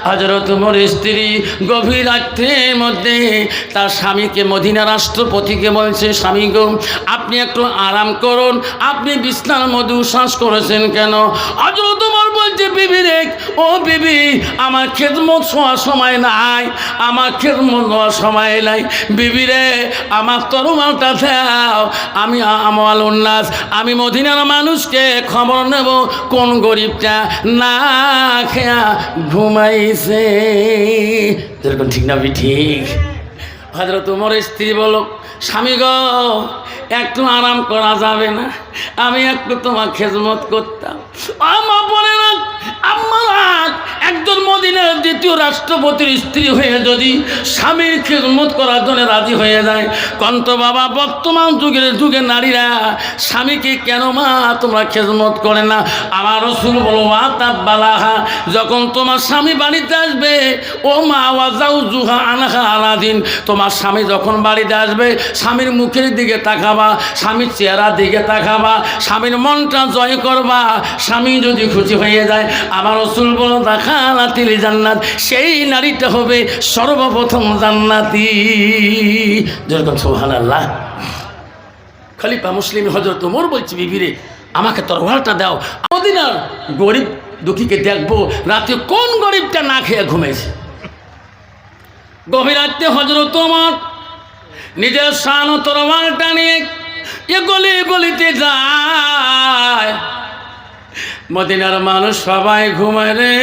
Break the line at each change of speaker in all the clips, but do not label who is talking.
হযরত ওমর স্ত্রী গভীর রাত্রের মধ্যে তার স্বামীকে, মদিনা রাষ্ট্রপতিকে বলছে, স্বামী গো, আপনি একটু আরাম করুন, আপনি বিছানার মধ্যে উচ্ছ্বাস করেছেন কেন? হযরত ওমর বলছে, বিবি রে, ও বিবি, আমার খেদমত হওয়ার সময় নাই, আমার খেদমত হওয়ার সময় নাই, বিবি রে, আমার তরবারটা দাও, আমি আমওয়াল উন্নাস, আমি মদিনার মানুষকে খবর নেব কোন গরিবটা না খেয়া ঘুমাইছে। যেরকম ঠিক না ঠিক? হযরত ওমরের স্ত্রী বলো, স্বামী গো, একটু আরাম করা যাবে না? আমি একটু তোমার খেদমত করতাম। আমা বলে না, আমার একজন মদিনার দ্বিতীয় রাষ্ট্রপতির স্ত্রী হয়ে যদি স্বামীর খেদমত করার জন্য রাজি হয়ে যায়, কন্ত বাবা, বর্তমান যুগে নারীরা স্বামীকে কেন মা তোমরা খেদমত করে না? আমার রাসূল বলো, বালাহা, যখন তোমার স্বামী বাড়িতে আসবে, ও মা ওয়াজাউ জুহা আনহা আলাদিন, তোমার স্বামী যখন বাড়িতে আসবে, স্বামীর মুখের দিকে তাকাবা, স্বামীর চেহারার দিকে তাকাবা, স্বামীর মনটা জয় করবা। স্বামী যদি খুশি হয়ে যায়, আমার রাসূল বলো, দাখালাতিল জান্নাত, সেই নারীটা হবে সর্বপ্রথম জান্নাতি। যেরকম সুবহানাল্লাহ। খলিফা মুসলিম হযরত ওমর বলছে, বিবি রে, আমাকে তরবারটা দাও, মদিনার গরিব দুঃখীকে দেখবো রাতে কোন গরিবটা না খেয়ে ঘুমাইছে। গভীর রাতে হযরত ওমর নিজের শান ও তরবারটা নিয়ে এ গলিতে যায়। মদিনার মানুষ সবাই ঘুমায় রে,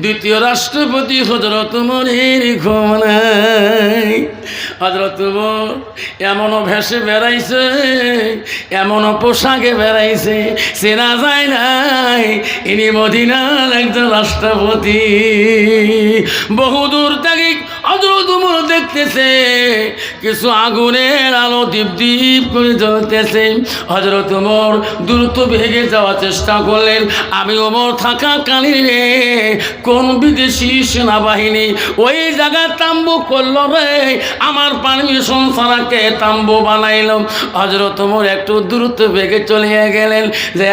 দ্বিতীয় রাষ্ট্রপতি হযরত ওমরের ঘুম নাই। হযরত ওমর এমনও ভেসে বেড়াইছে, এমনও পোশাকে বেড়াইছে, চেনা যায় নাই ইনি মদিনার একজন রাষ্ট্রপতি। বহুদূর থেকে হযরত ওমর দেখতেছে কিছু আগুনের আলো দীপ দীপ করে জ্বলতেছে। হযরত ওমর দ্রুত ভেগে যাওয়ার চেষ্টা করলেন। আমি ওমর থাকাকালীন কোন বিদেশি সেনাবাহিনী ওই জায়গায় তাম্বু করলো রে, আমার পারমিশন ছাড়াকে তাম্বু বানাইল। হযরত ওমর একটু দ্রুত ভেগে চলে গেলেন, যে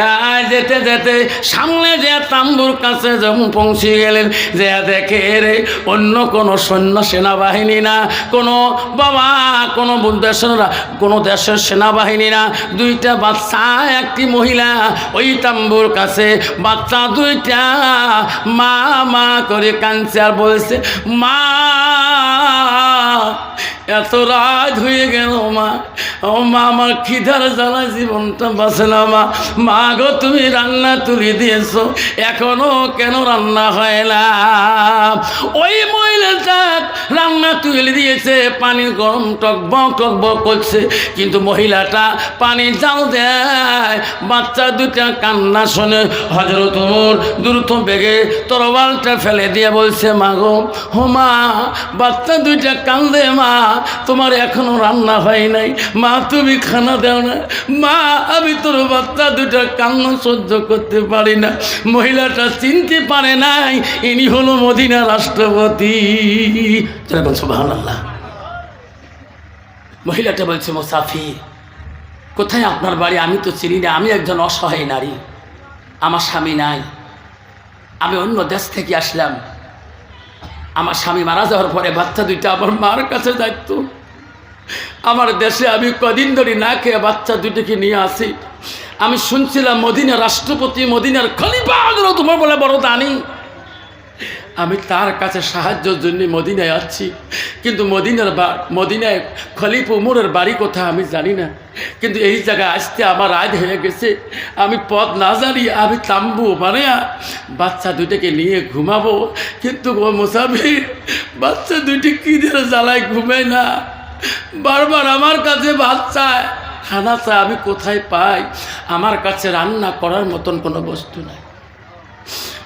যেতে যেতে সামনে যে তাম্বুর কাছে যখন পৌঁছে গেলেন, যে দেখে রে অন্য কোনো সৈন্য সেনাবাহিনী না, কোনো বাবা কোনো দেশের সেনাবাহিনী না, দুইটা বাচ্চা একটি মহিলা ওই তাম্বুর কাছে, বাচ্চা দুইটা মা মা করে কাঁদছে আর বলছে, মা এত রাত হয়ে গেল মা, ও মা, আমার খিদার জ্বালা জীবনটা বাঁচে না মা, মা গো তুমি রান্না তুলে দিয়েছো, এখনো কেন রান্না হয় না? ওই মহিলাটা রান্না তুলে দিয়েছে, পানি গরম টকবক করছে, কিন্তু মহিলাটা পানি জাল দেয়। বাচ্চা দুটা কান্না শুনে হযরত ওমর দ্রুত বেগে তরবারটা ফেলে দিয়ে বলছে, মা গো, হো মা, বাচ্চা দুইটা কান্দে মা, তোমার এখনো রান্না হয় নাই, মা তুমি খানা দাও না, মা আমি তোর বাচ্চা দুটা কান্না সহ্য করতে পারি না। মহিলাটা চিনতে পারে নাই ইনি হলো মদিনা রাষ্ট্রপতি। সুবহানাল্লাহ। মহিলাটা বলছে, মুসাফির, কোথায় আপনার বাড়ি? আমি তো চিনি না, আমি একজন অসহায় নারী, আমার স্বামী নাই, আমি অন্য দেশ থেকে আসলাম, আমার স্বামী মারা যাওয়ার পরে বাচ্চা দুইটা আমার মার কাছে যাইতো, আমার দেশে আমি কদিন ধরে না খেয়ে বাচ্চা দুইটাকে নিয়ে আসি। আমি শুনছিলাম মদিনার রাষ্ট্রপতি, মদিনার খলিফা হযরত ওমর বলে বড় দানি, আমি তার কাছে সাহায্যের জন্য মদিনায় আসছি, কিন্তু মদিনায় খলিফা ওমরের বাড়ি কোথায় আমি জানি না, কিন্তু এই জায়গায় আসতে আমার রাত হয়ে গেছে, আমি পথ না জানি, আমি তাম্বু বানায়া বাচ্চা দুইটাকে নিয়ে ঘুমাবো, কিন্তু ও মুসাফির, বাচ্চা দুইটি কি ধরে জ্বালায় ঘুমায় না, বারবার আমার কাছে ভাত চায়, খানা চায়, আমি কোথায় পাই? আমার কাছে রান্না করার মতন কোনো বস্তু নাই।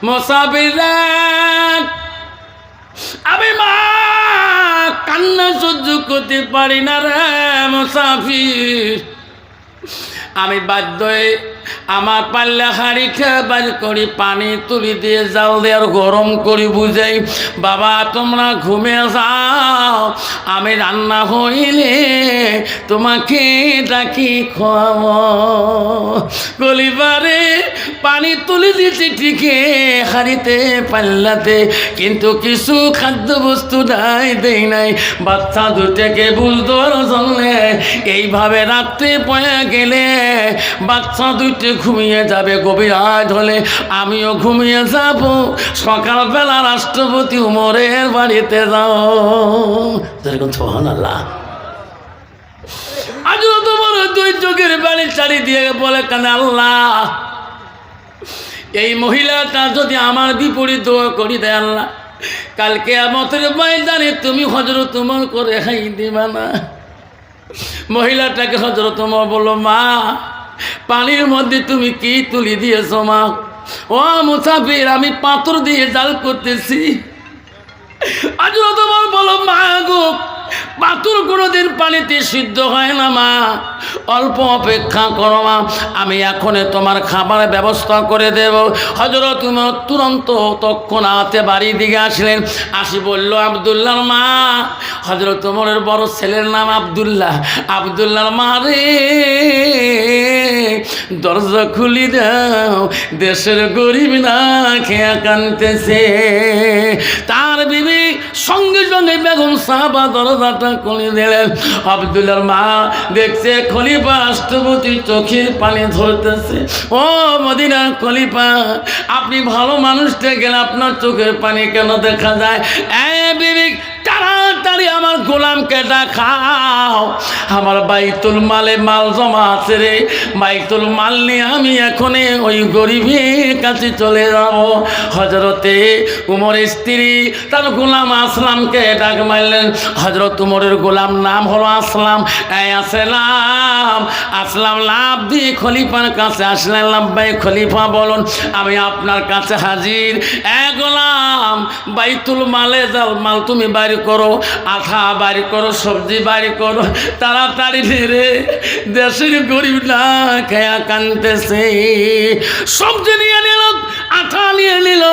মুসাফির, আমি মা কান্না সহ্য করতে পারি না রে মুসাফির, আমি বাধ্য হয়ে আমার পাল্লা হাঁড়িটা বার করি, পানি তুলি দিয়ে জাল দিয়ে আর গরম করি বুঝাই, বাবা তোমরা ঘুমে যাও, আমি রান্না হইলে তোমাকে ডাকি খাওয়াবো। গলিবারে পানি তুলে দিয়েছি ঠিকে হাঁড়িতে পাল্লাতে, কিন্তু কিছু খাদ্য বস্তু দেই নাই। বাচ্চা দুটাকে বুঝতে জন্যে এইভাবে রাত্রে পয়া গেলে বাচ্চা দুইটে ঘুমিয়ে যাবে, গভীর রাত হলে আমিও ঘুমিয়ে যাব, সকালবেলা রাষ্ট্রপতি উমরের বাড়িতে যাও। যেরকম সুবহানাল্লাহ। আজও তোমার দুই চোখের বাড়ি চারি দিয়ে বলে কেন আল্লাহ, এই মহিলাটা যদি আমার বিপরীত দোয়া করি দেয় আল্লাহ, কালকে আমাদের ময়দানে তুমি হযরত উমর করে খাই দিবা না। মহিলাটাকে হযরত উমর বলল, মা পানির মধ্যে তুমি কি তুলি দিয়েছ মা? ও মুসাফির, আমি পাথর দিয়ে জাল করতেছি। হযরত উমর বলল, মা গো, পাথর কোনোদিন পানিতে সিদ্ধ হয় না মা, অল্প অপেক্ষা করো মা, আমি এখন তোমার খাবারের ব্যবস্থা করে দেব। হযরত উমর তুরন্ত তৎক্ষণাৎ বাড়ির দিকে আসলেন, আসি বলল, আব্দুল্লাহর মা। হযরত উমরের বড় ছেলের নাম আব্দুল্লাহ। আব্দুল্লাহর মা রে, দরজা খুলি দাও, দেশের গরিব না খেয়া কানতেছে। তার বিবি সঙ্গে সঙ্গে বেগম সাহাবা দরজাটা খুলে দিলেন। আব্দুল্লাহর মা দেখছে খলিফা রাষ্ট্রপতি চোখের পানি ধরতেছে। ও মদিনার খলিফা, আপনি ভালো মানুষটা গেলে আপনার চোখের পানি কেন দেখা যায়? বিবি তাড়াতাড়ি আমার গোলামকে দেখাও, আমার বাইতুল মালে মাল জমা আছে রে, বাইতুল মাল নিয়ে আমি এখন ওই গরিবের কাছে চলে যাব। হযরতে উমরের স্ত্রী তার গোলাম আসলামকে ডাক মারলেন। হযরত উমরের গোলাম নাম হলো আসলাম। এই আসলাম, আসলাম লাভ দিয়ে খলিফার কাছে আসলেন। লাব্বাই খলিফা বলুন, আমি আপনার কাছে হাজির। গোলাম, বাইতুল মালে যাও, মাল তুমি বাইরে করো, আঠা বাড়ি করো, সবজি বাড়ি করো, তাড়াতাড়ি রে, দেশের গরিব না খেয়া কানতেছে। সবজি নিয়ে নিল, আঠা নিয়ে নিল,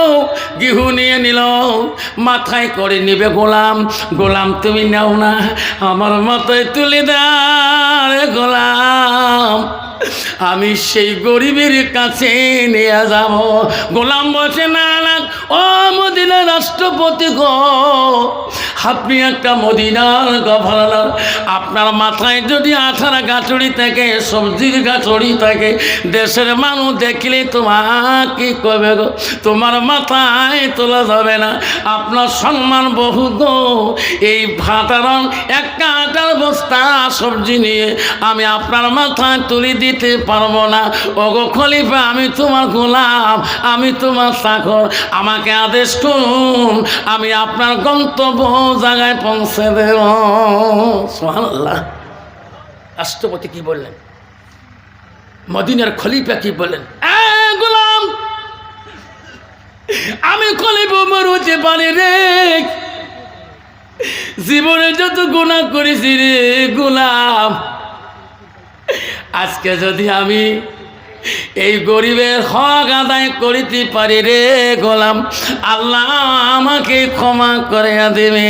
গেহু নিয়ে নিল, মাথায় করে নিবে গোলাম। গোলাম তুমি নাও না, আমার মাথায় তুলে দাও গোলাম, আমি সেই গরিবের কাছে নিয়ে যাব। গোলাম বসে না না, ও মদিনার রাষ্ট্রপতি গো, আপনি একটা মদিনার গভর্নর, আপনার মাথায় যদি আঠার গাছড়ি থাকে, সবজির গাছড়ি থাকে, দেশের মানুষ দেখলে তোমার কি করবে গো? তোমার মাথায় তোলা যাবে না, আপনার সম্মান বহু গো। এই ভাতারং একটা আটার বস্তা সবজি নিয়ে আমি আপনার মাথায় তুলে দিতে পারবো না। ওগো খলিফা, আমি তোমার গোলাম, আমি তোমার চাকর, আমাকে আদেশ করুন, আমি আপনার গন্তব্য জায়গায় পৌঁছে দেব। সুবহানাল্লাহ। রাষ্ট্রপতি কি বললেন? মদিনার খলিফা কি বললেন? গোলাম, আমি খলিফা উমর হতে পারি রে, জীবনে যত গুনাহ করেছি রে গোলাম, আজকে যদি আমি এই গরিবের হক আদায় করিতে পারি রে গোলাম, আল্লাহ আমাকে ক্ষমা করে দেবে।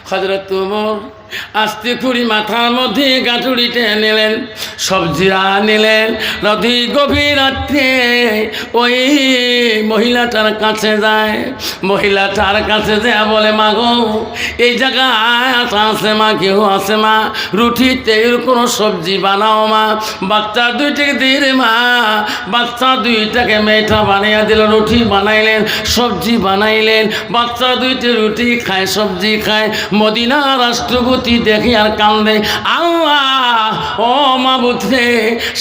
হযরত উমর আস্তে করে মাথার মধ্যে গাঁটুরিতে নিলেন, সবজিরা নিলেন। নদী গভীর রাত্রে ওই মহিলাটার কাছে যায়। মহিলাটার কাছে যায় বলে, মা গো, এই জায়গায় আটা আছে মা, কেউ আছে মা, রুটিতে কোনো সবজি বানাও মা, বাচ্চা দুইটাকে দিয়ে রে মা। বাচ্চা দুইটাকে মেয়েটা বানিয়ে দিল, রুটি বানাইলেন, সবজি বানাইলেন, বাচ্চা দুইটা রুটি খায়, সবজি খায়। মদিনা রাষ্ট্রপতি দেখে আর কান্দে, আল্লাহ ও মাবুদ রে,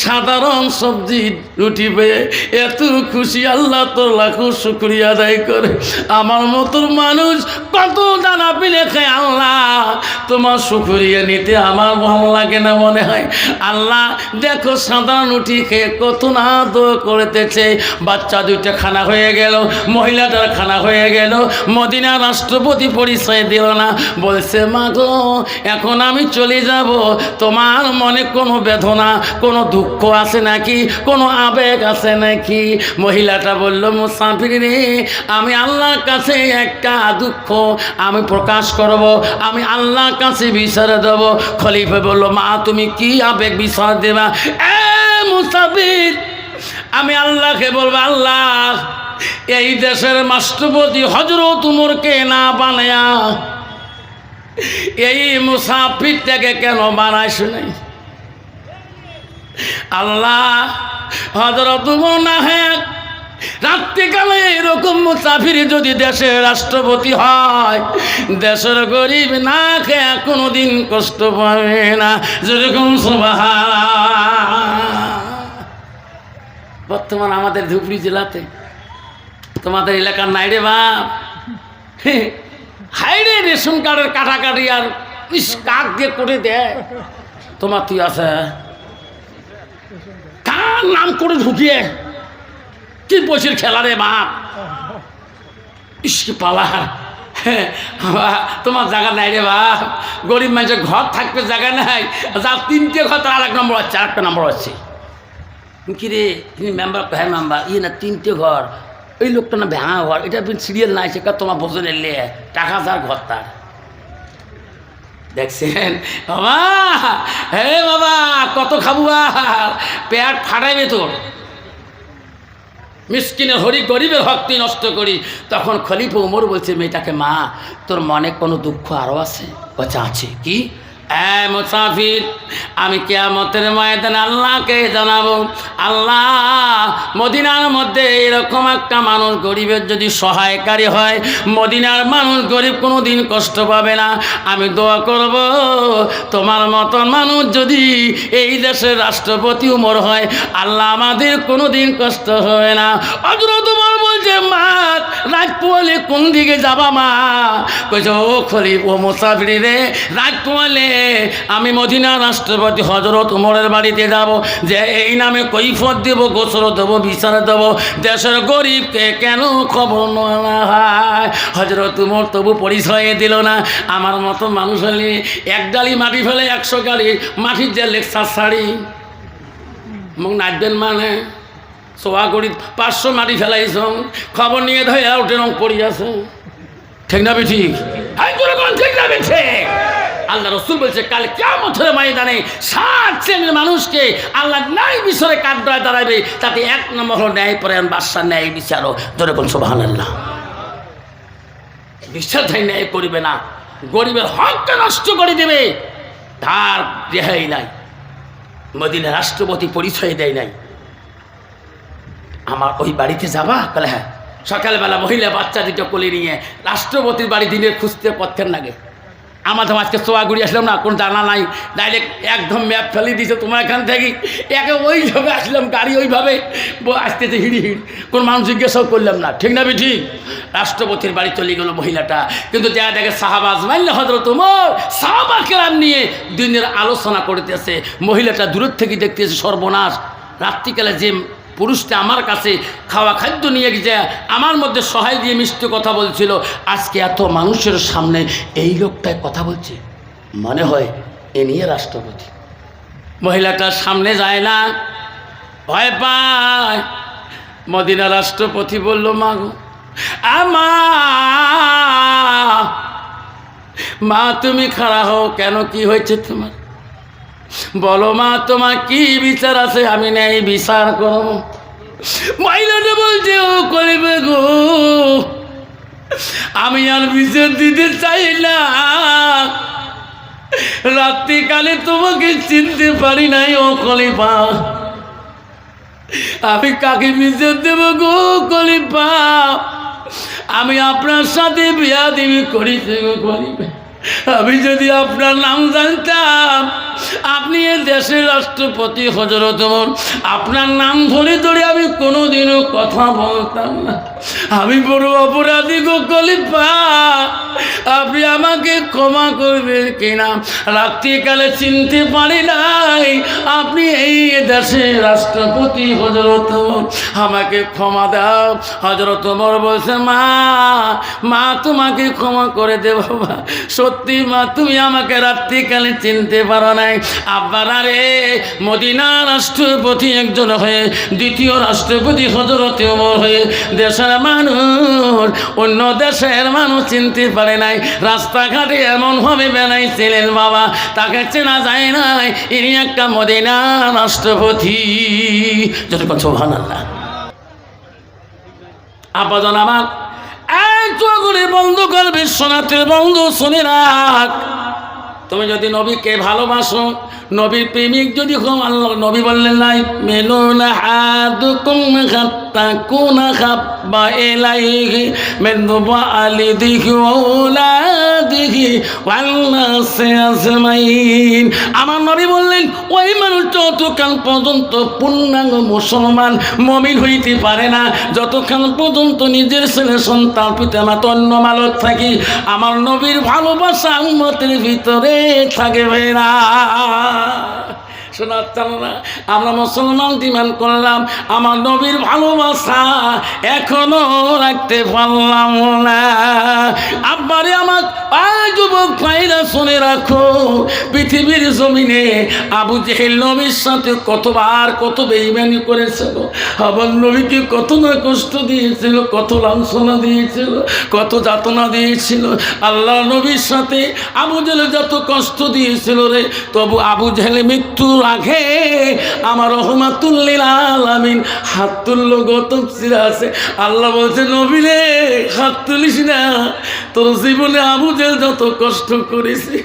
সাধারণ সবজি রুটি পেয়ে এত খুশি, আল্লাহ তোর লাখো শুকরিয়া আদায় করে। আমার মতন মানুষ কত দানা পিলে খায়, আল্লাহ তোমার শুকরিয়া নিতে আমার ভালো লাগে না মনে হয়। আল্লাহ দেখো, সাধারণ রুটি খেয়ে কত না দোয়া করতেছে। বাচ্চা দুইটা খানা হয়ে গেল, মহিলাটার খানা হয়ে গেল। মদিনা রাষ্ট্রপতি পরিচয় দিল না, বলছে মা গো, এখন আমি চলে যাব, তোমার মনে কোনো বেদনা, কোনো দুঃখ আছে নাকি, কোনো আবেগ আছে নাকি? মহিলাটা বলল, মুসাফির রে, আমি আল্লাহর কাছে একটা দুঃখ আমি প্রকাশ করব, আমি আল্লাহর কাছে বিচার দেব। খলিফা বলল, মা তুমি কি আবেগ বিচার দেবা? মুসাফির, আমি আল্লাহকে বলবো, আল্লাহ এই দেশের রাষ্ট্রপতি হযরত উমরকে না বানায়া এই মুসাফিরটাকে কেন বানাইছ নাই? আল্লাহ হযরত উমর না হয় রাত্রিকালে এরকম মুসাফির যদি দেশের রাষ্ট্রপতি হয়, দেশের গরিব না খেয়ে কোনোদিন কষ্ট পাবে না। যেরকম বর্তমান আমাদের ধুবড়ি জেলাতে, তোমাদের এলাকার নাই রে বাপ, হাইরে রেশন কার্ডের কাটাকাটি আর ইস কাক দিয়ে করে দেয়। তোমার তুই আছে কার নাম করে ঢুকিয়ে কি পয়সার খেলা রে বাপ, ইসকে পালা। তোমার জায়গা নাই রে বাপ, গরিব মানুষের ঘর থাকবে জায়গা নাই, যার 3টে ঘর তার আরেক নম্বর আছে, আরেকটা নম্বর আছে। কি রে তুমি মেম্বার, হ্যাঁ মেম্বার, ইয়ে না 3টে ঘর, ওই লোকটা না ভেঙা ঘর, এটা সিরিয়াল নাই, সে তোমার বোঝেন এলে টাকা যার ঘর তার। দেখছেন বাবা, হে বাবা কত খাবো আর পেট ফাটাইবে তোর, মিসকিনের হরি গরিবের হক তুই নষ্ট করি। তখন খলিফা উমর বলছে মেয়েটাকে, মা তোর মনে কোনো দুঃখ আরও আছে? বলছে আছে। কি? মুসাফির, আমি কিয়ামতের ময়দানে আল্লাহকে জানাবো, আল্লাহ মদিনার মধ্যে এরকম একটা মানুষ গরিবের যদি সহায়কারী হয়, মদিনার মানুষ গরিব কোনো দিন কষ্ট পাবে না। আমি দোয়া করব তোমার মতন মানুষ যদি এই দেশের রাষ্ট্রপতি উমর হয়, আল্লাহ আমাদের কোনো দিন কষ্ট হবে না। হযরত উমর বলছে, মা রাত পোয়ালে কোন দিকে যাবা মা? কইছে, ও খলিফা, ও মুসাফির রে, রাত পোয়ালে আমি মদিনার রাষ্ট্রপতি হযরত উমরের বাড়িতে যাব, যে এই নামে কৈফিয়ত দেব, গোসর দেবো, বিচার দেবো, দেশের গরিবকে কেন খবর না হয়। হযরত উমর তবু পরিচয় দিল না। আমার মতো মানুষ হলে এক ডালি মাটি ফেলে 100 গাড়ি মাটির যে লেকচার শাড়ি মুখ নাচবেন, মানে সোয়া করি 500 মাটি ফেলাইছ, খবর নিয়ে ধরে উঠে রং পড়ি আছে। ঠিক না বে? ঠিক ঠিক না বে? ঠিক। আল্লাহ রসুল বলছে, কাল কিয়ামতের ময়দানে 7 শ্রেণীর মানুষকে আল্লাহ ন্যায় বিচারে কাঠগড়ায় দাঁড়াবে, তাতে 1 নম্বর হল ন্যায়পরায়ণ বাদশাহ, ন্যায় বিচারও। জোরে বল সুবহানাল্লাহ। বিশ্বাসই ন্যায় করিবে না, গরিবের হককে নষ্ট করে দেবে, তার রেহাই নাই। মদিনার রাষ্ট্রপতি পরিচয় দেয় নাই। আমার ওই বাড়িতে যাবা? বলে হ্যাঁ। সকালবেলা মহিলা বাচ্চা দুটো কোলে নিয়ে রাষ্ট্রপতির বাড়ি দিনের খুঁজতে পথের লাগে। আমাদের আজকে সোয়াগুড়ি আসলাম না, কোনো জানা নাই, ডাইরেক্ট একদম ম্যাপ ফেলে দিয়েছে তোমার এখান থেকে, একে ওইভাবে আসলাম, গাড়ি ওইভাবে আসতেছে হিড়ি হিড়, কোনো মানুষ জিজ্ঞাসাও করলাম না। ঠিক না? ঠিক। রাষ্ট্রপতির বাড়ি চলে গেল মহিলাটা, কিন্তু যা দেখে সাহাবা আজমাইল হযরত ওমর সাহাবা কেরাম নিয়ে দিনের আলোচনা করতেছে। মহিলাটা দূরের থেকে দেখতেছে, সর্বনাশ, রাত্রিকালে যে পুরুষটা আমার কাছে খাওয়া খাদ্য নিয়ে গিয়ে আমার মধ্যে সহায় দিয়ে মিষ্টি কথা বলছিল, আজকে এত মানুষের সামনে এই লোকটায় কথা বলছে, মনে হয় এ নিয়ে রাষ্ট্রপতি। মহিলাটার সামনে যায় না, ভয় পায়। মদিনা রাষ্ট্রপতি বলল, মা গো, মা তুমি খাড়া হও কেন? কি হয়েছে তোমার? বলো মা, তোমার কি বিচার আছে? আমি ন্যায় বিচার করব। মহিলাটা বলছে, ও কলিবে গো, আমি আর বিচার দিতে চাই না, রাত্রিকালে তোমাকে চিনতে পারি নাই ও খলিফা, আমি কাকে বিচার দেব গো খলিফা? আমি আপনার সাথে বিয়া দিবি করিতে গো খলিফা, আমি যদি আপনার নাম জানতাম আপনি এই দেশের রাষ্ট্রপতি হযরত ওমর, আপনার নাম ধরে ধরে আমি কোনোদিনও কথা বলতাম না। আমি বড় অপরাধী গো খলিফা, আপনি আমাকে ক্ষমা করবেন কিনা? রাত্রিকালে চিনতে পারি নাই আপনি এই দেশের রাষ্ট্রপতি হযরত ওমর, আমাকে ক্ষমা দাও। হযরত ওমর বলছে, মা তোমাকে ক্ষমা করে দেব। বাবা সত্যি মা, তুমি আমাকে রাত্রিকালে চিনতে পারো নাই। আব্বারা রে, মদিনা রাষ্ট্রপতি একজন হয়ে দ্বিতীয় রাষ্ট্রপতি হযরত ওমর হয়ে দেশের মানুষ অন্য দেশের মানুষ চিনতে পারে নাই। রাস্তাঘাটে এমনভাবে বেড়াইছিলেন বাবা, তাকে চেনা যায় নাই, ইনি একটা মদিনা রাষ্ট্রপতি। যতক্ষণ সুবহানাল্লাহ। আব্বাজান আমার চোখগুলি বন্ধ কর, বিশ্বনাথের বন্ধু শুনে রাখ। তুমি যদি নবীকে ভালোবাসো, নবীর প্রেমিক যদি হো, আল্লাহ নবী বললেন নাই মেনুনা হাদুকুম হাত্তা কুনা হাব্বা ইলাইহি মিন ওয়ালিদিহি ওয়া আওলাদিহি ওয়ান নাসি আজমাইন। আমার নবী বললেন ওই মানুষ যতক্ষণ পর্যন্ত পূর্ণাঙ্গ মুসলমান মুমিন হইতে পারে না, যতক্ষণ পর্যন্ত নিজের ছেলে সন্তান পিতা মাতা অন্য মালক থাকি, আমার নবীর ভালোবাসা উম্মতের ভিতরে থাকবে না। শোনাচ্ছেন না? আমরা মুসলমান ডিমান্ড করলাম, আমার নবীর ভালোবাসা এখনো রাখতে পারলাম না। আব্বারে আমার যুবক ভাইরা শুনে রাখো, পৃথিবীর জমিনে আবু জেহেল নবীর সাথে কতবার কত বেঈমানি করেছিল, আমার নবীকে কত না কষ্ট দিয়েছিল, কত লাঞ্ছনা দিয়েছিল, কত যাতনা দিয়েছিল। আল্লাহ নবীর সাথে আবু জেহেল যত কষ্ট দিয়েছিল রে, তবু আবু জেহেল মৃত্যুর আগে আমার রহমাতুল লিল আলামিন হাত তুললো। তফসিরে আছে, আল্লাহ বলছে নবী রে হাত তুলিস না, তোর জীবনে আবু জেহেল যত কষ্ট করেছি,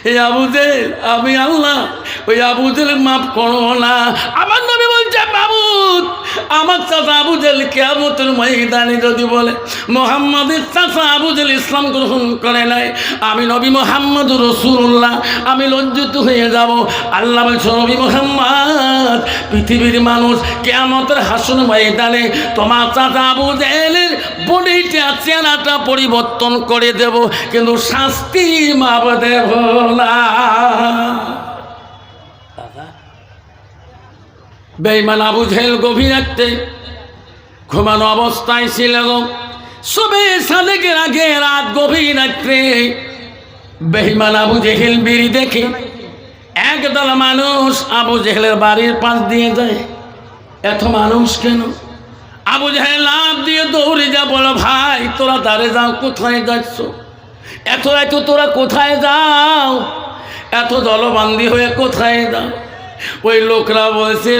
এই আবু জেহেল আমি আল্লাহ ওই আবু জেহেল মাফ করো না। আমার নবী বলছে মাবুদ, আমার চাচা আবু জেহেল কিয়ামতের ময়দানে যদি বলে মুহাম্মাদের চাচা আবু জেহেল ইসলাম গ্রহণ করে নাই, আমি নবী মুহাম্মদ রাসূলুল্লাহ আমি লজ্জিত হয়ে যাব। আল্লাহ বলছে নবী মুহাম্মদ, পৃথিবীর মানুষ কিয়ামতের হাসর ময়দানে তোমার চাচা আবু জেহেলের বডিটা চেহারাটা পরিবর্তন করে দেব, কিন্তু শাস্তি মাপ দেব না। বেঈমান আবু জেহেল গভীর রাতে ঘুমানো অবস্থায় ছিল। সবে সাদেকের আগে রাত গভীর রাত্রে বেঈমান আবু জেহেল বিড়ি দেখে একদল মানুষ আবু জেহেলের বাড়ির পাশ দিয়ে যায়। এত মানুষ কেন? আবু জেহেল লাফ দিয়ে দৌড়ে যা, বলো ভাই তোরা দাঁড়ে যাও, কোথায় যাচ্ছ? এত এত তোরা কোথায় যাও? এত দলবন্দি হয়ে কোথায় যাও? ওই লোকরা বলছে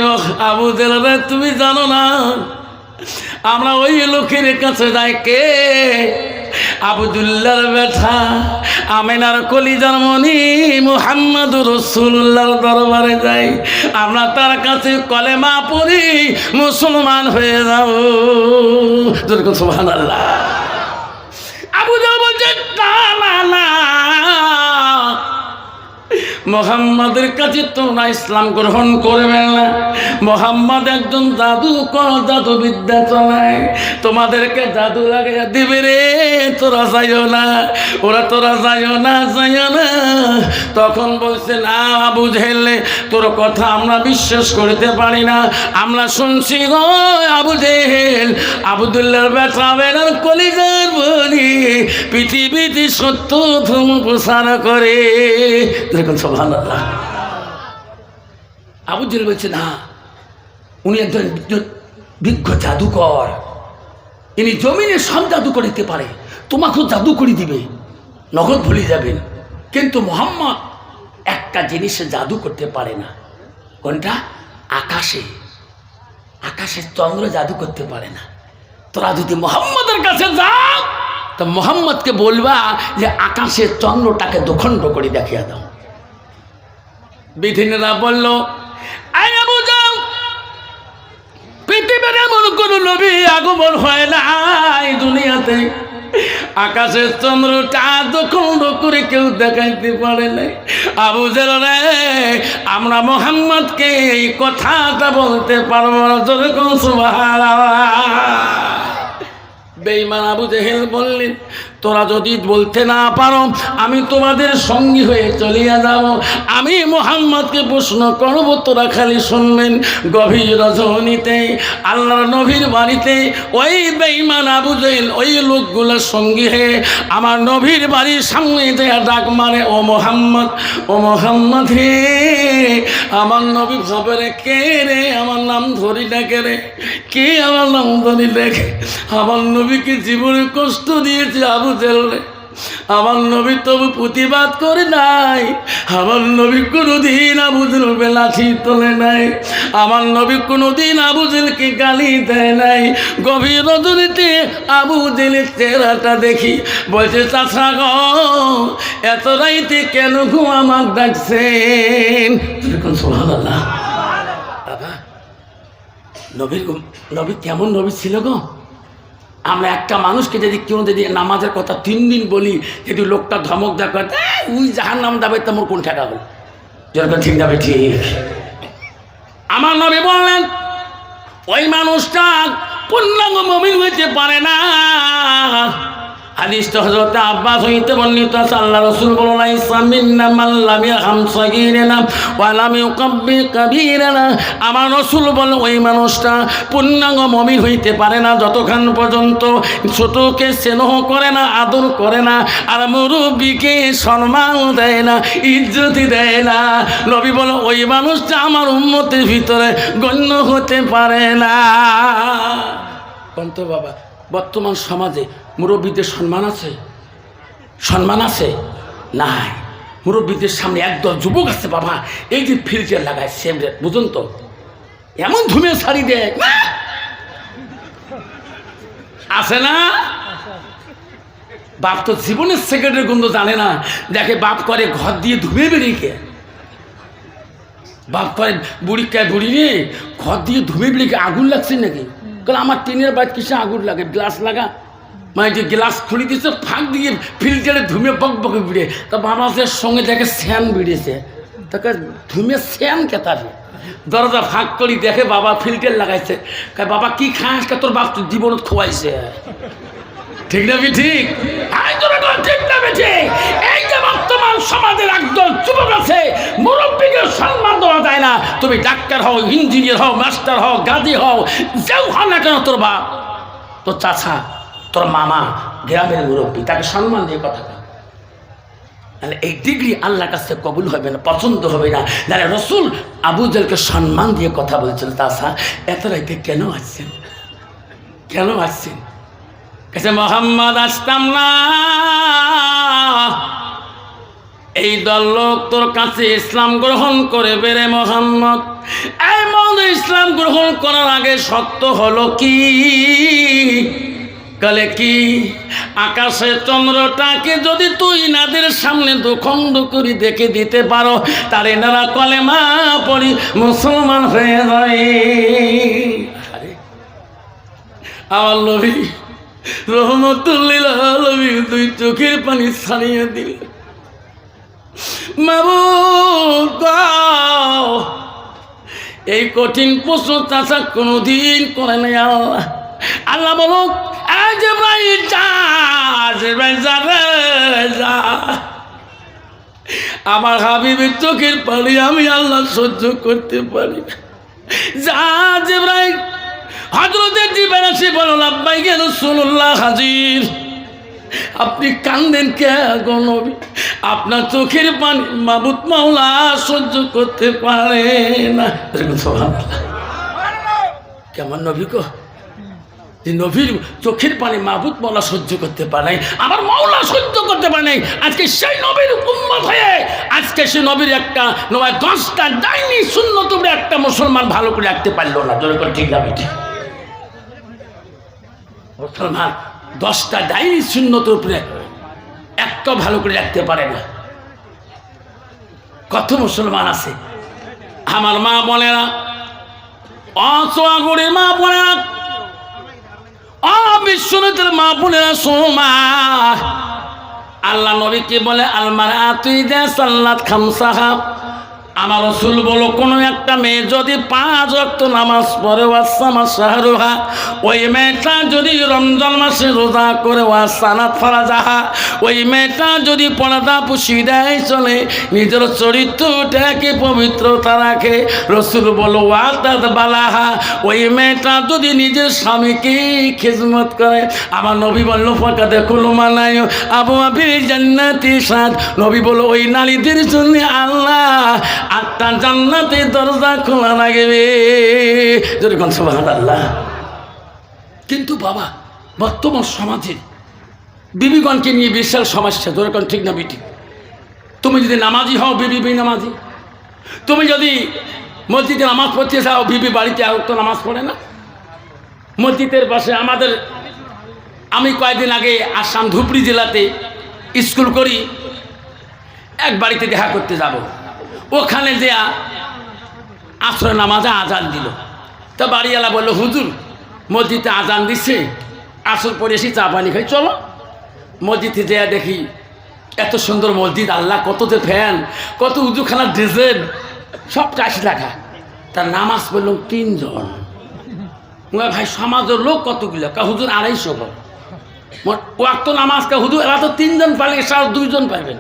আবু জেহেল রে, তুমি জানো না আমরা ওই লোকের কাছে যাই। কে? আব্দুল্লাহর বেটা আমিনার কলিজার মনি মুহাম্মদুর রাসূলুল্লাহর দরবারে যাই, আমরা তার কাছে কলেমা পড়ি, মুসলমান হয়ে যাব। সুবহানাল্লাহ। আবু জেহেল বলছে না না না, মুহাম্মাদের কাছে তোমরা ইসলাম গ্রহণ করবে না। মুহাম্মদ একজন জাদুকর, জাদুবিদ্যা চালায়, তোমাদেরকে জাদু লাগিয়ে দিবে রে, তোরা যাইও না, ওরা তোরা যাইও না, যাইও না। তখন বলছে না আবু জেহেল, তোর কথা আমরা বিশ্বাস করতে পারি না। আমরা শুনছি গো আবু জেহেল আব্দুল্লাহর বেটা বেনার কলিজার বলি পৃথিবীতে সত্য ধর্ম প্রচার করে। দেখুন সুবহানাল্লাহ। আবু জেহেল বলছে না, উনি একজন বিজ্ঞ জাদুকর, ইনি জমিনে সব জাদু করতে পারে, তোমাকেও জাদু করে দিবে, নগদ ভুলে যাবেন। কিন্তু মুহাম্মদ একটা জিনিসে জাদু করতে পারে না। কোনটা? আকাশে, আকাশের চন্দ্র জাদু করতে পারে না। তোরা যদি মুহাম্মদের কাছে যাও তো মুহাম্মদকে বলবা যে আকাশের চন্দ্রটাকে দুখণ্ড করে দেখিয়ে দাও। বিধিনেরা বলল আবু জেহেল, পৃথিবীর এমন কোন নবী আগমন হয় নাই দুনিয়াতে, আকাশের চন্দ্রটা দুখণ্ড করে কেউ দেখাইতে পারে নাই। আবু জেল রে, আমরা মুহাম্মদকে এই কথাটা বলতে পারবো না, জোরে কোন সুবহানাল্লাহ। বেঈমান আবু জেহেল বললেন, তোরা যদি বলতে না পারো আমি তোমাদের সঙ্গী হয়ে চলিয়া যাব, আমি মুহাম্মদকে প্রশ্ন করব, তোরা খালি শুনবেন। গভীর রজনীতে আল্লাহর নবীর বাড়িতে ওই বেঈমান আবু জেহেল ওই লোকগুলোর সঙ্গী হয়ে আমার নবীর বাড়ির সামনে দেয়া ডাক মারে, ও মোহাম্মদ, ও মোহাম্মদ রে। আমার নবী ভাবে রে, কে রে আমার নাম ধরি ডাকে রে, কে আমার নাম ধরি ডাকে? আমার নবীকে জীবনে কষ্ট দিয়েছে আবু জেহেল রে। আমার নবী তবু প্রতিবাদ করে নাই, আমার নবী কোনোদিন আবু জেহেলকে লাঠি তোলে নাই, আমার নবী কোনোদিন আবু জেহেলকে গালি দেয় নাই। গভীর রজনীতে আবু জেহেলের চেহারাটা দেখি, বলছে চাচা গো, এত রাইতে কেন গো আমাকে ডাকছেন? সুবহানাল্লাহ। বাবা, নবী কেমন নবী ছিল গো? আমরা একটা মানুষকে যদি কেউ যদি নামাজের কথা 3 দিন বলি, যদি লোকটা ধমক দেখা ওই জাহার নাম দাবে, তোমার কোন ঠেকা বল? যেরকম ঠিক যাবে ঠিক। আমার নবী বললেন, ওই মানুষটা পূর্ণাঙ্গ মুমিন হইতে পারে না। হাদিসটা হযরত আব্বাস হইতে বর্ণিত আছে, আল্লাহ রাসূল বলেন, ইসলাম মিন্না মান লাম ইয়ারহাম সাগীরানা ওয়া লাম ইউকাব্বির কাবীরানা। আমার রাসূল বলেন, ওই মানুষটা পূর্ণাঙ্গ মুমিন হইতে পারে না যতক্ষণ পর্যন্ত ছোটকে স্নেহ করে না, আদর করে না, আর মুরব্বিকে সম্মান দেয় না, ইজ্জত দেয় না। নবী বলেন, ওই মানুষটা আমার উম্মতের ভিতরে গণ্য হতে পারে না। কোনতো বাবা, বর্তমান সমাজে মুরব্বীদের সম্মান আছে? সম্মান আছে? নাই। মুরব্বীদের সামনে একদল যুবক আছে বাবা, এই যে ফিল্টার লাগায় সেম বুঝুন তো, এমন ধুমে শাড়ি দেয় আছে না? বাপ তো জীবনের সিগারেটের গন্ধ জানে না, দেখে বাপ করে ঘর দিয়ে ধুমে বেরিয়ে, বাপ করে বুড়িকায় বুড়ি রে ঘর দিয়ে ধুমে বেরিয়ে আগুন লাগছে নাকি? কারণ আমার টিনের বাইক কিসে আগুন লাগে? গ্লাস লাগা, মানে যে গ্লাস খুলে দিয়েছে ফাঁক দিয়ে ফিল্টারে ধুমে বক বকে বিড়ে, তা বাবাসের সঙ্গে দেখে স্যান বিড়েছে, তাকে ধুমে স্যান কেতাবে, দরজা ফাঁক করি দেখে বাবা ফিল্টার লাগাইছে, বাবা কি খাস, তোর বাপ তো জীবনত খোয়াইছে। ঠিক না বি ঠিক? ঠিক না বি ঠিক? এই যে বর্তমান সমাজের একদল যুবক আছে, মুরব্বীকে সম্মান দেওয়া যায় না। তুমি ডাক্তার হও, ইঞ্জিনিয়ার হও, মাস্টার হও, গাজী হও, যেও হও না কেন, তোর বাপ, তোর চাচা, তোর মামা, গ্রামের মুরব্বী, তাকে সম্মান দিয়ে কথা বল। তাহলে এই ডিগ্রি আল্লাহর কাছে কবুল হবে না, পছন্দ হবে না। যারা রসুল আবু জেহেলকে সম্মান দিয়ে কথা বলছিল, চাচা এত রাইতে কেন আসছেন? কেন আসছেন? কাছে মোহাম্মদ আসতাম না, এই দল লোক তোর কাছে ইসলাম গ্রহণ করে বেরে মোহাম্মদ। এই মন ইসলাম গ্রহণ করার আগে সত্য হলো কি? কালে কি আকাশে চন্দ্রটাকে যদি তুই নাদের সামনে দুখণ্ড করে দেখে দিতে পারো, তারে নারা কলেমা পড়ি মুসলমান হয়ে যায়। আমার নবী রহমতুল্লিল আলামিন দুই চোখের পানি ছাড়িয়ে দিল। মাবুদ এই কঠিন প্রশ্ন চাচা কোনদিন করে নাই। আল্লাহ আল্লাহ বলো, আমার হাবিবের চোখের পানি আমি আল্লাহ সহ্য করতে পারি না। যা জিবরাইল হযরতের জিবরাইল এসে বলল, লাব্বাইক রাসূলুল্লাহ হাজির। আপনি কান্দেন কে গো নবী? আপনার চোখের পানি মাবুদ মাওলা সহ্য করতে পারে না। কেমন নবী গো, যে নবীর চোখের পানি মাবুদ মাওলা সহ্য করতে পারে নাই, আমার মাওলা সহ্য করতে পারে নাই। আজকে সেই নবীর উম্মত হয়ে আজকে সেই নবীর একটা নয় 10টা ডাইনি সুন্নত একটা মুসলমান ভালো করে রাখতে পারলো না। জোরে করে ঠিক যাবে, ঠিক মুসলমান 10টা ডাইনি সুন্নতের উপরে একটা ভালো করে রাখতে পারে না। কত মুসলমান আছে আমার মা বলে না, অচোয়াগুড়ির মা বলে না, বিশ্বনাথের মা বোনেরা সোমা, আল্লাহ নবীকে বলে আলমার আতুই দে সাল্লাত খামসাহা, আমার রাসূল বলো কোনো একটা মেয়ে যদি 5 ওয়াক্ত নামাজ পড়ে ওয়াসামা শাহরুহা, ওই মেয়েটা যদি রমজান মাসে রোজা করে ওয়াসানাত ফারাজাহা, ওই মেয়েটা যদি পর্দা পুশিদায় চলে, নিজের চরিত্রটাকে পবিত্রতা রাখে, রাসূল বলো ওয়াতাদ বালাহা, ওই মেয়েটা যদি নিজের স্বামীকে খিদমত করে, আমার নবী বলল ফাঁকা দেখুল মানায় আবু আবির জান্নাতি সাদ, নবী বলো ওই নারীদের জন্য আল্লাহ 8টা জান্নাতের দরজা খোলা রাখবে। যেরকম সুবহানাল্লাহ। কিন্তু বাবা বর্তমান সমাজে বিবিগণকে নিয়ে বিশাল সমস্যা, যেরকম ঠিক না বিটি? তুমি যদি নামাজি হও বিবি বেনামাজি, তুমি যদি মসজিদে নামাজ পড়তে চাও বিবি বাড়িতে আর তো নামাজ পড়ে না। মসজিদের পাশে আমাদের, আমি কয়েকদিন আগে আসাম ধুবড়ি জেলাতে স্কুল করি, এক বাড়িতে দেখা করতে যাব, ওখানে যে আসর নামাজে আজান দিল, তা বাড়িওয়ালা বললো হুজুর মসজিদে আজান দিচ্ছে, আসর পরে এসে চা পানি খাই, চলো। মসজিদে যেয়া দেখি এত সুন্দর মসজিদ, আল্লাহ কত যে ফ্যান, কত উজুখানার ডিজাইন, সব 80 টাকা। তার নামাজ পড়ল 3 জন। ভাই সমাজের লোক কতগুলো? হুজুর 250 লোক। ওয়াক্ত নামাজ হুজুর এরা তো 3 জন পারলে, 2 জন পারবেন।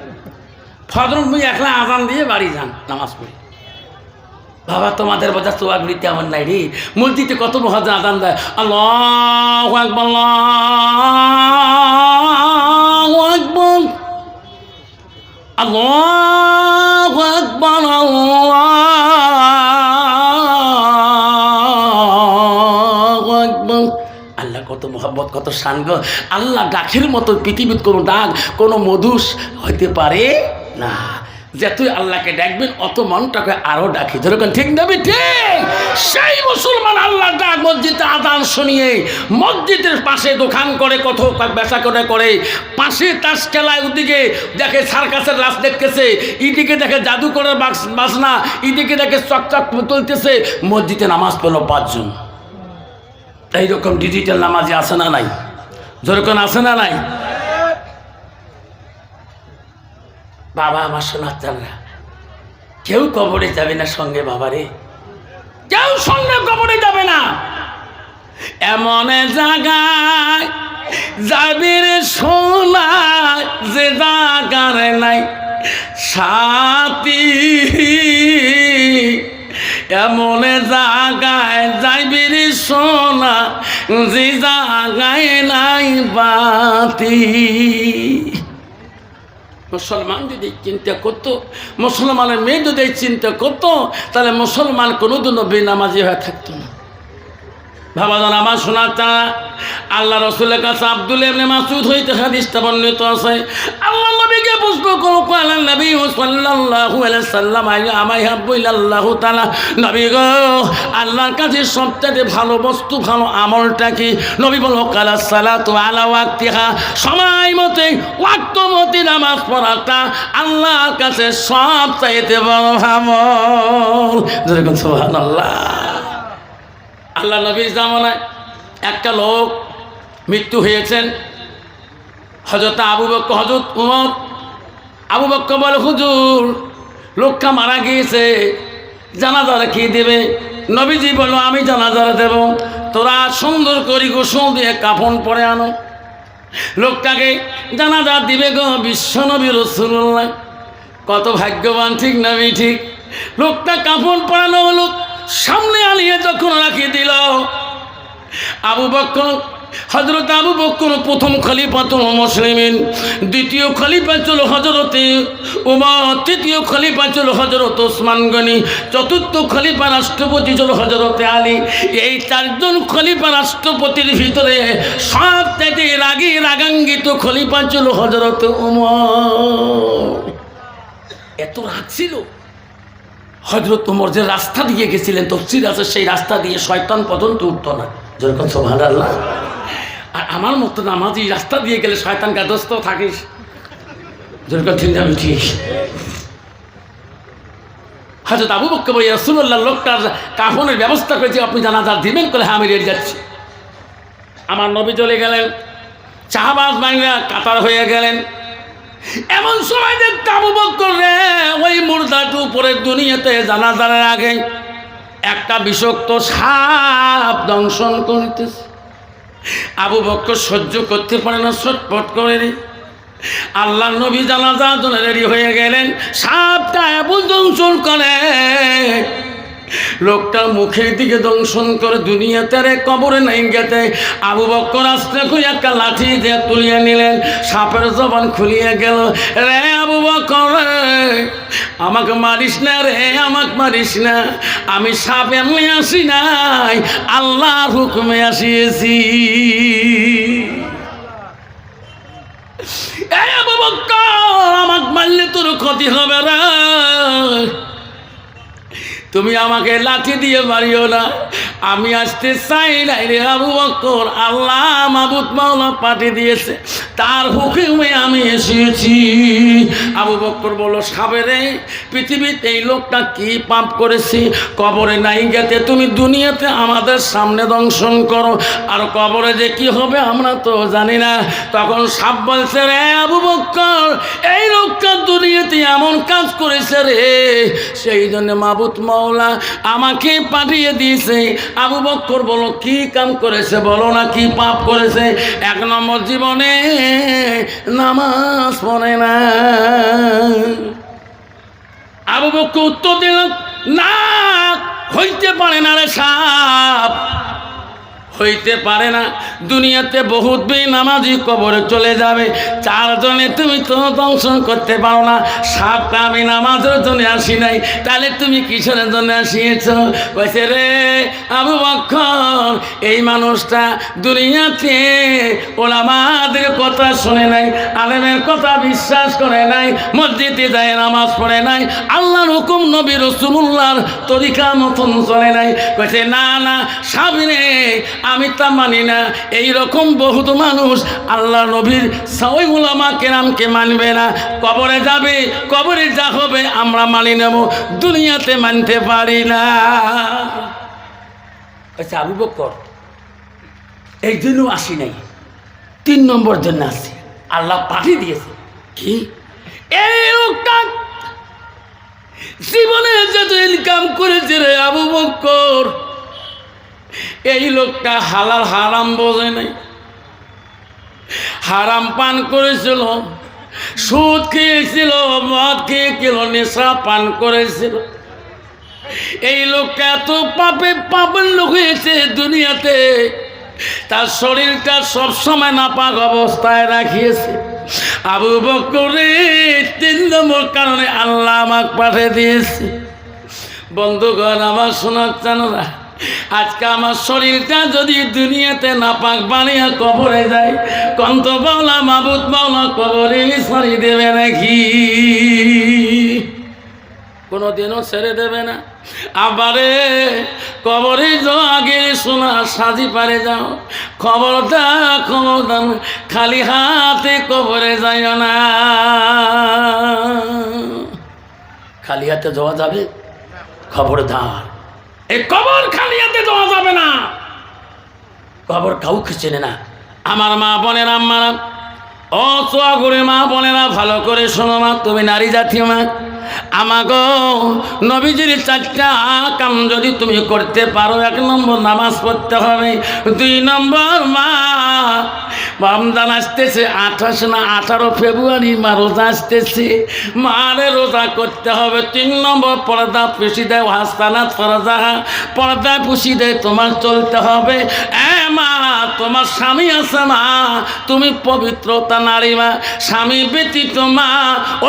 ফজর মুই একলা আজান দিয়ে বাড়ি যান নামাজ পড়ি। বাবা তোমাদের বোঝা চোয়াগুলি তেমন নাই রে, মসজিদে কত মহাজন আজান দেয়, আল্লাহু আকবার আল্লাহু আকবার আল্লাহু আকবার আল্লাহু আকবার। আল্লাহ কত মোহাব্বত, কত শান গো। আল্লাহ ডাকের মতো পৃথিবীর কোনো ডাক কোনো মধুস হইতে পারে না। যতই আল্লাহকে ডাকবেন অত মনটাকে আরো ডাকি, যেরকম ঠিক না ঠিক? সেই মুসলমান আল্লাহ ডাক মসজিদে আজান শুনিয়ে মসজিদের পাশে দোকান করে, কত বেচা করে পাশে তাস খেলায়, ওদিকে দেখে সার্কাসের রাস দেখতেছে, এদিকে দেখে জাদুকরের বাসনা, এদিকে দেখে চকচক তুলতেছে, মসজিদে নামাজ পড়লো 5 জন। এইরকম ডিজিটাল নামাজি আছে না নাই? যেরকম আছে না নাই? বাবা আমার শোনার চালরা, কেউ কবরে যাবে না সঙ্গে, বাবারে কেউ সঙ্গে কবরে যাবে না। এমন জায়গায় যাবি রে সোনা, যে জায়গার নাই সাথী, এমন জায়গায় যাইবি রে সোনা, যে জায়গায় নাই বাতি। মুসলমান যদি চিন্তা করতো, মুসলমানের মেয়ে যদি চিন্তা করতো, তাহলে মুসলমান কোনোদিনও বেনামাজি হয়ে থাকতো না। ভাবাজান আমার শোনার তা আল্লাহ রসুলের কাছে আব্দুল্লাহ ইবনে মাসউদ হইতে হাদিসটা বর্ণিত আছে। আল্লাহ নবীকে প্রশ্ন করো, আল্লাহ নবী সাল্লাল্লাহু আলাইহি সাল্লাম আমায় হাব্বু ইলাল্লাহু তাআলা, নবী গো আল্লাহর কাছে সবচেয়ে ভালো বস্তু, ভালো আমলটা কি? নবী বলল কালা সালাতু আলা ওয়াক্তিহা, সময় মতে ওয়াক্ত মতে নামাজ পড়াটা আল্লাহর কাছে সবচাইতে বড় আমল। যেরকম সুবহানাল্লাহ। আল্লাহ নবীর জামানায় একটা লোক মৃত্যু হয়েছেন, হযরত আবু বকর, হযরত উমর। আবু বকর বলে হুজুর লোকটা মারা গিয়েছে, জানাজা কি দেবে? নবীজি বলল আমি জানাজা দেব, তোরা সুন্দর করে গোসল দিয়ে কাফন পরে আনো। লোকটাকে জানাজা দিবে গো বিশ্বনবী রাসূলুল্লাহ। কত ভাগ্যবান, ঠিক নবী ঠিক? লোকটা কাফন পরানো হলো, সামনে আনিয়ে যখন রাখিয়ে দিল, আবু বকর, হযরত আবু বকর প্রথম খলিফাতুল মুসলিমিন, দ্বিতীয় খলিফা ছিল হযরতে উমর, তৃতীয় খলিফা ছিল হযরত ওসমান গনি, চতুর্থ খলিফা রাষ্ট্রপতি ছিল হযরতে আলী। এই 4 জন খলিফা রাষ্ট্রপতির ভিতরে সবথেকে রাগান্বিত খলিফা ছিল হযরত উমর। এত রাগ ছিল। হযরত উমর যে রাস্তা দিয়ে গেছিলেন, তাফসীর আছে সেই রাস্তা দিয়ে শয়তান পর্যন্ত উঠতো না। যেরকম সুবহানাল্লাহ। আর আমার মতো নামাজি রাস্তা দিয়ে গেলে শয়তান গাদস্ত থাকিস, যেরকম ঠিক। হযরত আবু বকর বলে রাসূলুল্লাহ লোকটার কাফনের ব্যবস্থা করেছি, আপনি জানাজা দিবেন? করে হ্যাঁ আমি রেডি যাচ্ছি। আমার নবী চলে গেলেন, সাহাবাজ ভাইরা কাতার হয়ে গেলেন, এমন সময় দেখতে আবু বকর রে ওই মুর্দাটা উপরে দুনিয়াতে জানাজার আগে একটা বিষাক্ত সাপ দংশন করিতেছে। আবু বকর সহ্য করতে পারে না, ছটফট করে রে। আল্লাহ নবী জানাজার জন্য রেডি হয়ে গেলেন। সাপটা এমন দংশন করে, লোকটার মুখের দিকে দংশন করে দুনিয়াতে রে কবরে নাই গেতে। আবু বকর আস্তে করে একটা লাঠি দিয়ে তুলিয়ে নিলেন, সাপের জবান খুলিয়ে গেল। রে আবু বকর আমাকে মারিস না রে, আমাকে মারিস না, আমি সাপ এমনি আসি নাই, আল্লাহর হুকুমে আসিয়েছি। এই আবু বকর আমাকে মারলে তোর ক্ষতি হবে রে, তুমি আমাকে লাঠি দিয়ে মারিও না, আমি আসতে চাই নাই রে আবু বকর, আল্লাহ মাবুদ মাওলা পাঠিয়ে দিয়েছে, তার হুকুমে আমি এসেছি। আবু বকর বলল, সাবেরে পৃথিবীতে এই লোকটা কি পাপ করেছি, কবরে নাই গেতে তুমি দুনিয়াতে আমাদের সামনে দংশন করো, আর কবরে যে কি হবে আমরা তো জানি না। তখন সাপ বলছে, রে আবু বকর এই লোকটা দুনিয়াতে এমন কাজ করেছে রে, সেই জন্য মাবুদ মাওলা আমাকে পাঠিয়ে দিয়েছে। আবু বকর বলো, কি কাম করেছে বলো না, কি পাপ করেছে? 1 নম্বর জীবনে নামাজ পড়ে না। আবু বকর উত্তর দিল, না হইতে পারে না রে সাপ, হইতে পারে না। দুনিয়াতে বহুত বেনামাজি কবরে চলে যাবে, 4 জনে তুমি তো দংশন করতে পারো না। সাপটা আমি নামাজের জন্য আসি নাই, তাহলে তুমি কিসের জন্য আসিয়েছ? কইছে, রে আবু বকর এই মানুষটা দুনিয়াতে ওলামাদের কথা শুনে নাই, আলেমের কথা বিশ্বাস করে নাই, মসজিদে যায় নামাজ পড়ে নাই, আল্লাহর হুকুম নবী রাসূলুল্লাহর তরিকা মতন চলে নাই। কইছে, না না সাবিরে আমি তা মানি না। এইরকম বহুত মানুষ আল্লাহ নবীর ওই উলামা কেরামকে মানবে না, কবরে যাবে, কবরে যা হবে আমরা মানি নেব, দুনিয়াতে মানতে পারি না। আচ্ছা আবু বকর এই জন্য আসি নাই, 3 নম্বর জন্য আসি, আল্লাহ পাঠিয়ে দিয়েছে। কি এই লোকটা জীবনে যত ইনকাম করেছে রে আবু বকর, এই লোকটা হালাল হারাম বোঝে নাই, হারাম পান করেছিল, সুদ খেয়েছিল, মদ খেয়েছিল, নেশা পান করেছিল। এই লোকটা এত পাপের লোক হয়েছে দুনিয়াতে, তার শরীরটা সবসময় নাপাক অবস্থায় রাখিয়েছে। আবু বকরের 3 নম্বর কারণে আল্লাহ আমাকে পাঠিয়ে দিয়েছে। বন্ধুগণ আমার শোনার জানোরা, আজকে আমার শরীরটা যদি দুনিয়াতে নাপাক বানিয়ে কবরে যায়, কন্ত বাউলা মাবুদ বাউলা কবরে সরি দেবে নাকি? কোনোদিনও ছেড়ে দেবে না। আবারে কবরে যাও, আগে শোনা সাজি পারে যাও, খবরদার খালি হাতে কবরে যাইও না। খালি হাতে যাওয়া যাবে? খবরদার, এই কবর খালি হাতে যাওয়া যাবে না। কবর কাউকে চেনে না। আমার মা বোনেরা, আম্মারা, ও চোয়াগুড়ি মা বোনেরা, ভালো করে শোনো মা, তুমি নারী জাতীয় মা। আমাগো নবীজির 4টা কাম যদি তুমি করতে পারো, 1 নম্বর নামাজ পড়তে হবে, 2 নম্বর মা রমজান আসতেছে, 28 না 18 ফেব্রুয়ারি মা রোজা আসতেছে, মারে রোজা করতে হবে। 3 নম্বর পর্দা পুষি দেয়, হাসানাত ফরজাহা, পর্দা পুষি দেয়, তোমার চলতে হবে। মা তোমার স্বামী আছে মা, তুমি পবিত্রতা নারী মা, স্বামী ব্যতীত মা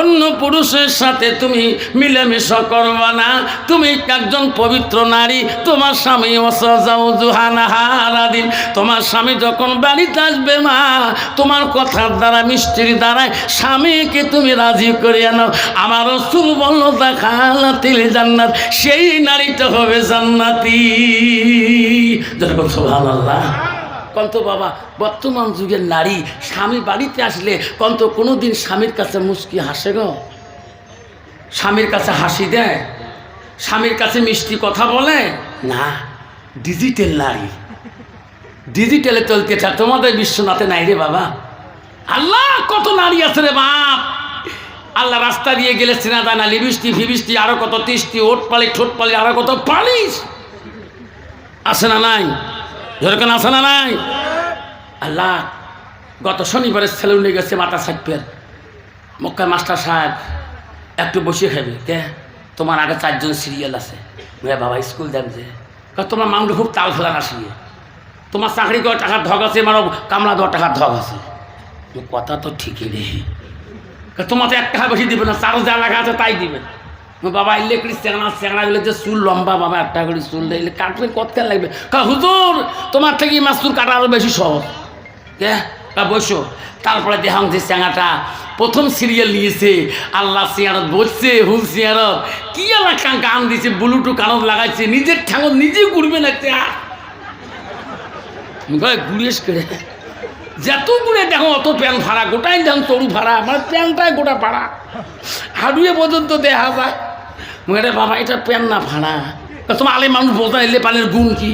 অন্য পুরুষের সাথে তুমি মিলেমিশা করবা না, তুমি একজন পবিত্র নারী। তোমার স্বামী ওসাউজুহানাহারাদিন, তোমার স্বামী যখন বাড়িতে আসবে মা, তোমার কথার দ্বারা মিষ্টির দ্বারায় স্বামীকে তুমি রাজি করিয়ে নাও। আমার রাসূল বলল দাখালাতিল জান্নাত, সেই নারীটা হবে জান্নাতি। যেরকম সুবহানাল্লাহ। কন্ত বাবা বর্তমান যুগের নারী স্বামী বাড়িতে আসলে কন্ত কোনোদিন স্বামীর কাছে মুচকি হাসে গো? স্বামীর কাছে হাসি দেয়? স্বামীর কাছে মিষ্টি কথা বলে না? ডিজিটাল নারী, ডিজিটালে চলতে চায়। তোমাদের বিশ্বনাথে নাই রে বাবা, আল্লাহ কত নারী আছে রে বাপ, আল্লাহ রাস্তা দিয়ে গেলে চেনা দানা লিবিষ্টি ফিবিষ্টি আরো কত তিষ্টি ওট পালি ঠোঁট পালি আরো কত পালিশ আছে না নাই, যেরকম আছে না নাই। আল্লাহ গত শনিবারের সেলুনে গেছে মাথা সাইপের মক্কায় মাস্টার সাহেব একটু বসিয়ে খাবে কে তোমার আগে 4 জন সিরিয়াল আছে বাবা স্কুল দেন যে তোমার মামলা খুব তাল ফেলা না শিয়ে তোমার চাকরি করে টাকার ধগ আছে মারো কামলা দেওয়ার টাকার ধগ আছে কথা তো ঠিকই রে তোমার তো 1 টাকা বেশি দিবে না 4 যা লেখা আছে তাই দিবে বাবা ইলেকট্রিক চ্যাংড়াগুলো যে চুল লম্বা বাবা 1 টাকা করে চুল দিলে কাটলে কত লাগবে হুজুর তোমার থেকে মাস্তুর কাটা আরো বেশি সহজ কে বসো তারপরে দেখাম যে চ্যাঙাটা প্রথম সিরিয়াল নিয়েছে আল্লাহ সিয়ারত বসছে হুল সিয়ারত কি এলাকা গান দিছে ব্লুটুথ কানত লাগাইছে নিজের ঠ্যাঙত নিজে ঘুরবে না ঘুরিয়েস করে যত ঘুরে দেখো অত প্যান ভাড়া গোটাই দেন তরু ভাড়া আমার প্যানটাই গোটা ভাড়া হাডুয়ে পর্যন্ত দেখা যায় মেয়েটা বাবা এটা প্যান না ভাড়া তোমার আলে মানুষ বলতে এলে পানের গুণ কি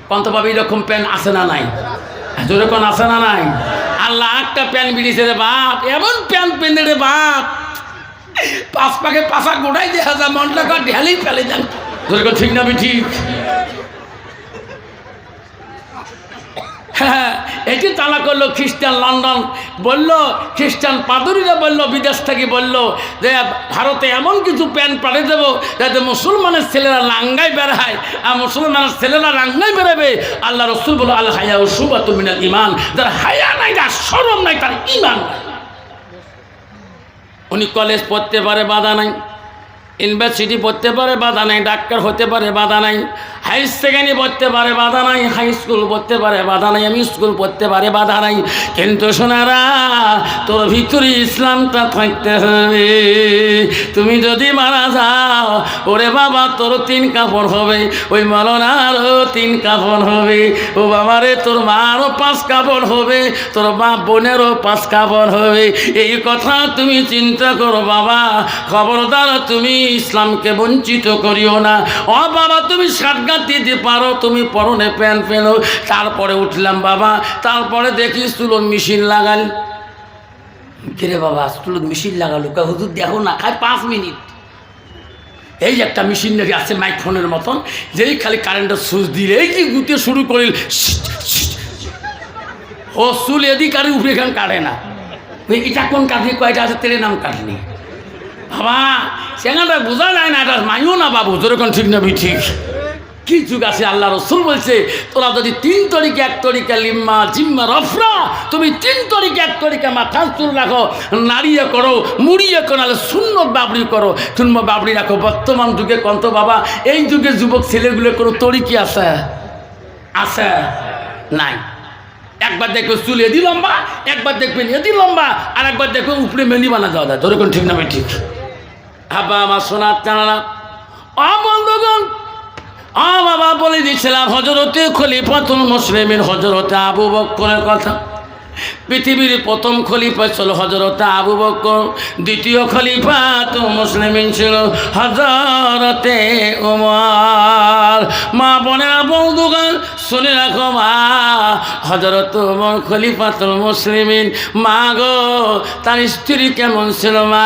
কন্ত পাবে এরকম প্যান আছে না নাই, যেরকম আছে না নাই। আল্লাহ একটা প্যান বিড়িছে রে বাপ, এমন প্যান পেনে রে বাপ 5 পাকে পাশা গোটাই দেখা যায় মনটা ঢেলেই ফেলে যান, যেরকম ঠিক না ঠিক। হ্যাঁ এটি তালা করলো খ্রিস্টান লন্ডন বললো, খ্রিস্টান পাদুরিরা বললো বিদেশ থেকে বললো যে ভারতে এমন কিছু প্যান্ট পাঠিয়ে দেবো যাতে মুসলমানের ছেলেরা লাঙ্গাই বেড়ায় আর মুসলমানের ছেলেরা লাঙ্গাই বেরোবে। আল্লাহ রসুল বলো আল হায়া ও সুবাতু মিনাল ঈমান, যার হায়া নাই যার শরম নাই তার ঈমান নাই। উনি কলেজ পড়তে পারে বাধা নাই, ইউনিভার্সিটি পড়তে পারে বাধা নাই, ডাক্তার হতে পারে বাধা নাই, হাই সেকেন্ডারি পড়তে পারে বাধা নাই, হাই স্কুল পড়তে পারে বাধা নাই, আমি স্কুল পড়তে পারে বাধা নাই, কিন্তু সোনারা তোর ভিতরে ইসলামটা থাকতে হবে। তুমি যদি মারা যাও ওরে বাবা তোর 3 কাপড় হবে, ওই মলনারও 3 কাপড় হবে, ও বাবারে তোর মারও 5 কাপড় হবে, তোর বাপ বোনেরও 5 কাপড় হবে। এই কথা তুমি চিন্তা করো বাবা, খবরদার তুমি ইসলামকে বঞ্চিত করিও না। ও বাবা তুমি সাতগাঁ দিতে পারো, তুমি পরনে প্যান্ট পেলো। তারপরে উঠলাম বাবা, তারপরে দেখি চুলোর মেশিন লাগাল। কিরে বাবা চুলোর মেশিন লাগালো, হুজুর দেখো না খায় 5 মিনিট। এই একটা মেশিন নাকি আছে মাইক্রোফোনের মতন, যেই খালি কারেন্টের সুইচ দিলে এই কি গুতে শুরু করিল ও চুল এদিক আর উপরে এখান কাটে না। এটা কোন কাটনি কয়টা আছে তেরে নাম কাটনি বাবা সেখানটা বোঝা যায় না, এটা মাইও না বাবু, যেরকম ঠিক না ঠিক। কি যুগ আছে আল্লাহ রসুল বলছে তোরা যদি 3 তরিকা 1 তরিকা লিম্মা জিম্মা রফরা, তুমি 3 তরিকা 1 তরিকা মাথার চুল রাখো, নাড়িয়ে করো, মুড়িয়ে করো, নাহলে সুন্নত বাবরি করো, শূন্য বাবরি রাখো। বর্তমান যুগে কন্ত বাবা এই যুগে যুবক ছেলেগুলো কোনো তরিকি আছে আছে নাই। একবার দেখবে চুল এদি লম্বা, একবার দেখবেন এদি লম্বা, আর একবার দেখবে উপরে মেনি বানা যাওয়া যায়, যেরকম ঠিক না ঠিক। হাবা আমার সোনার চানারা বন্ধুগণ বাবা বলে দিয়েছিলাম হযরতে খলিফাতুল মুসলিমিন হযরতে আবু বকরের কথা। পৃথিবীর প্রথম খলিফা ছিল হযরতে আবু বকর, দ্বিতীয় খলিফাতুল মুসলিমিন ছিল হযরতে ওমর। মা বোনেরা বন্ধুগণ শুনে রাখো মা, হযরত ওমর খলিফাতুল মুসলিমিন, মা গো তার স্ত্রী কেমন ছিল মা?